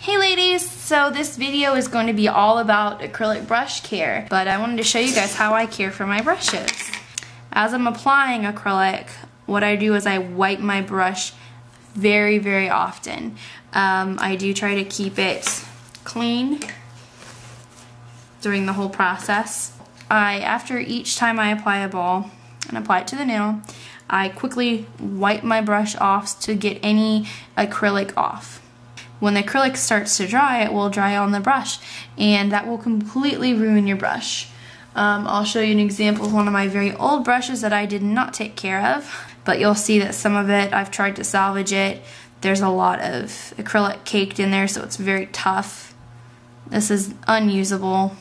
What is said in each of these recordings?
Hey ladies, so this video is going to be all about acrylic brush care, but I wanted to show you guys how I care for my brushes. As I'm applying acrylic, what I do is I wipe my brush very often. I do try to keep it clean during the whole process. After each time I apply a ball and apply it to the nail, I quickly wipe my brush off to get any acrylic off. When the acrylic starts to dry, it will dry on the brush, and that will completely ruin your brush. I'll show you an example of one of my very old brushes that I did not take care of, but you'll see that some of it, I've tried to salvage it. There's a lot of acrylic caked in there, so it's very tough. This is unusable.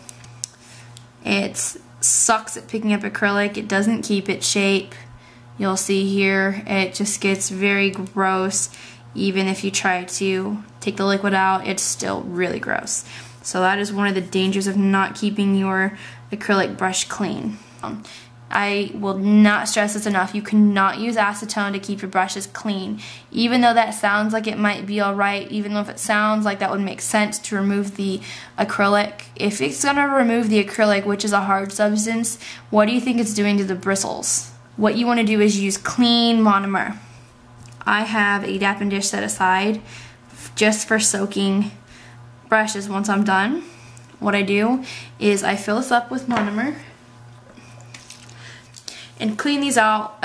It sucks at picking up acrylic. It doesn't keep its shape. You'll see here, it just gets very gross. Even if you try to take the liquid out, it's still really gross. So that is one of the dangers of not keeping your acrylic brush clean. I will not stress this enough. You cannot use acetone to keep your brushes clean. Even though that sounds like it might be alright, even though if it sounds like that would make sense to remove the acrylic, if it's going to remove the acrylic, which is a hard substance, what do you think it's doing to the bristles? What you want to do is use clean monomer. I have a dap and dish set aside just for soaking brushes. Once I'm done, what I do is I fill this up with monomer and clean these out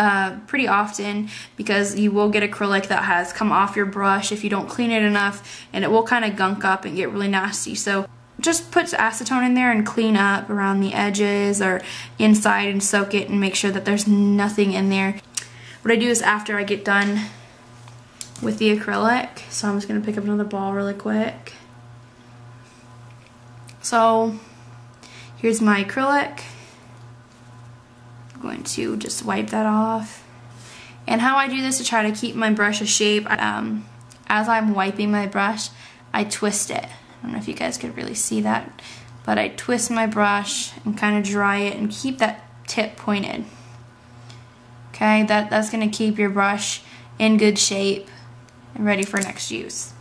pretty often, because you will get acrylic that has come off your brush if you don't clean it enough, and it will kind of gunk up and get really nasty. So just put acetone in there and clean up around the edges or inside and soak it and make sure that there's nothing in there. What I do is after I get done with the acrylic, so I'm just going to pick up another ball really quick. So here's my acrylic. I'm going to just wipe that off. And how I do this to try to keep my brush a shape, as I'm wiping my brush, I twist it. I don't know if you guys could really see that, but I twist my brush and kind of dry it and keep that tip pointed. Okay, that's going to keep your brush in good shape and ready for next use.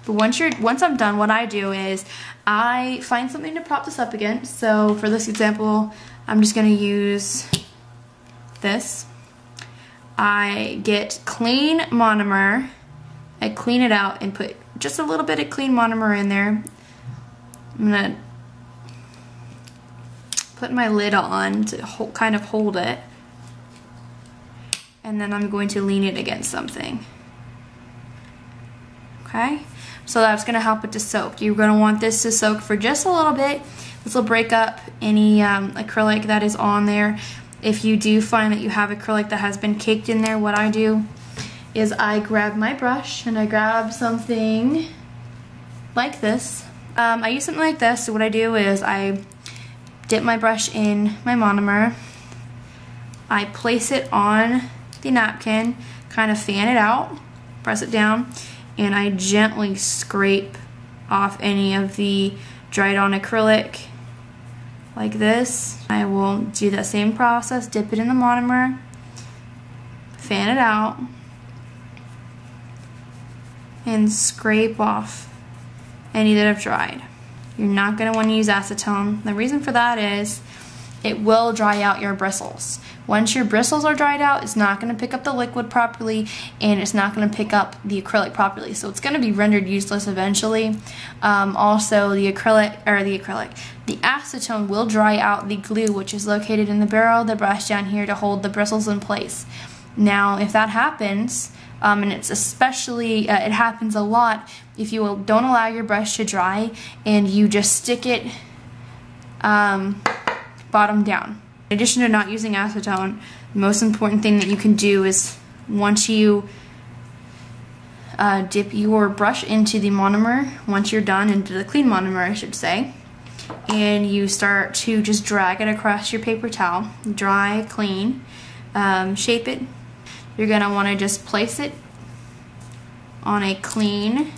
But once I'm done, what I do is I find something to prop this up against. So for this example, I'm just going to use this. I get clean monomer, I clean it out and put just a little bit of clean monomer in there. I'm going to put my lid on to kind of hold it, and then I'm going to lean it against something. Okay, so that's going to help it to soak. You're going to want this to soak for just a little bit. This will break up any acrylic that is on there. If you do find that you have acrylic that has been caked in there, what I do is I grab my brush and I grab something like this. I use something like this, so what I do is I dip my brush in my monomer, I place it on the napkin, kind of fan it out, press it down, and I gently scrape off any of the dried on acrylic like this. I will do that same process, dip it in the monomer, fan it out, and scrape off any that have dried. You're not going to want to use acetone. The reason for that is it will dry out your bristles. Once your bristles are dried out, it's not going to pick up the liquid properly, and it's not going to pick up the acrylic properly. So it's going to be rendered useless eventually. Also, the acetone will dry out the glue, which is located in the barrel of the brush down here to hold the bristles in place. Now, if that happens, and it's especially, it happens a lot if you don't allow your brush to dry and you just stick it bottom down. In addition to not using acetone, the most important thing that you can do is once you dip your brush into the monomer, once you're done, into the clean monomer I should say, and you start to just drag it across your paper towel, dry, clean, shape it, you're going to want to just place it on a clean,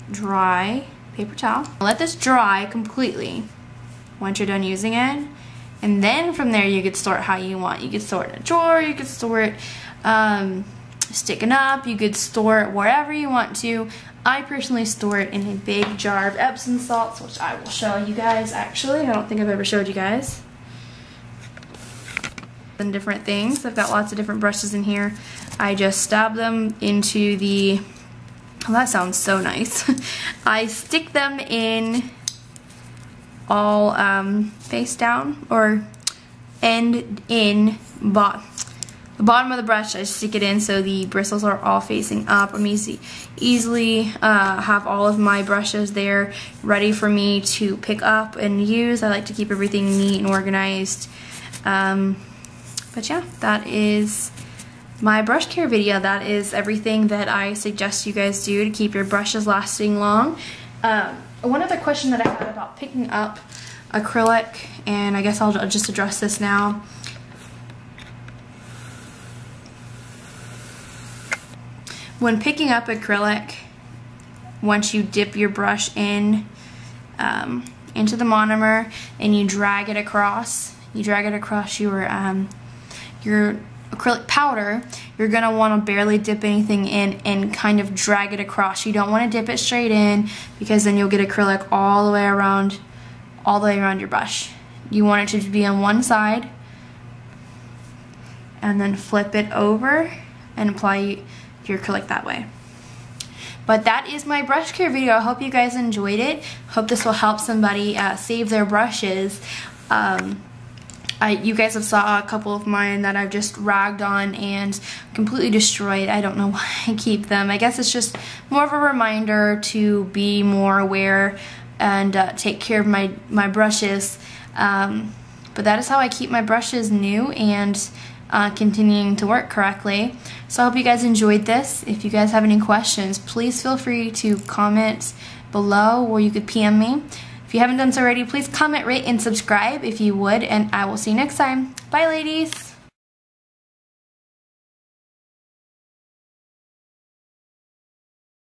dry paper towel. Let this dry completely once you're done using it. And then from there you could store it how you want. You could store it in a drawer, you could store it sticking up. You could store it wherever you want to. I personally store it in a big jar of Epsom salts, which I will show you guys actually. I don't think I've ever showed you guys. And different things. I've got lots of different brushes in here. I just stab them into the, oh, that sounds so nice. I stick them in all face down or end in the bottom of the brush. I stick it in so the bristles are all facing up. I'm easily have all of my brushes there ready for me to pick up and use. I like to keep everything neat and organized. But yeah, that is my brush care video. That is everything that I suggest you guys do to keep your brushes lasting long. One other question that I had about picking up acrylic, and I guess I'll just address this now. When picking up acrylic, once you dip your brush in into the monomer and you drag it across your acrylic powder, you're gonna want to barely dip anything in and kind of drag it across. You don't want to dip it straight in, because then you'll get acrylic all the way around your brush. You want it to be on one side and then flip it over and apply your acrylic that way. But that is my brush care video. I hope you guys enjoyed it. Hope this will help somebody save their brushes. You guys have saw a couple of mine that I've just ragged on and completely destroyed. I don't know why I keep them. I guess it's just more of a reminder to be more aware and take care of my brushes. But that is how I keep my brushes new and continuing to work correctly. So I hope you guys enjoyed this. If you guys have any questions, please feel free to comment below, or you could PM me. If you haven't done so already, please comment, rate, and subscribe if you would, and I will see you next time. Bye, ladies!